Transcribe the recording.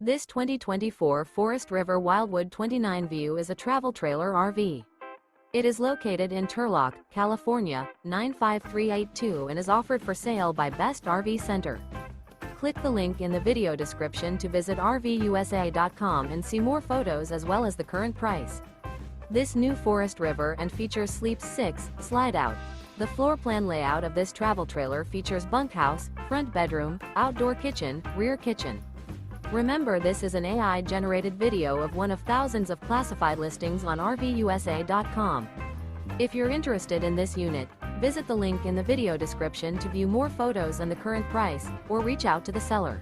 This 2024 Forest River Wildwood 29 View is a travel trailer RV. It is located in Turlock, California, 95382 and is offered for sale by Best RV Center. Click the link in the video description to visit RVUSA.com and see more photos as well as the current price. This new Forest River and features Sleep 6, Slideout. The floor plan layout of this travel trailer features bunkhouse, front bedroom, outdoor kitchen, rear kitchen. Remember, this is an AI-generated video of one of thousands of classified listings on RVUSA.com. If you're interested in this unit, visit the link in the video description to view more photos and the current price, or reach out to the seller.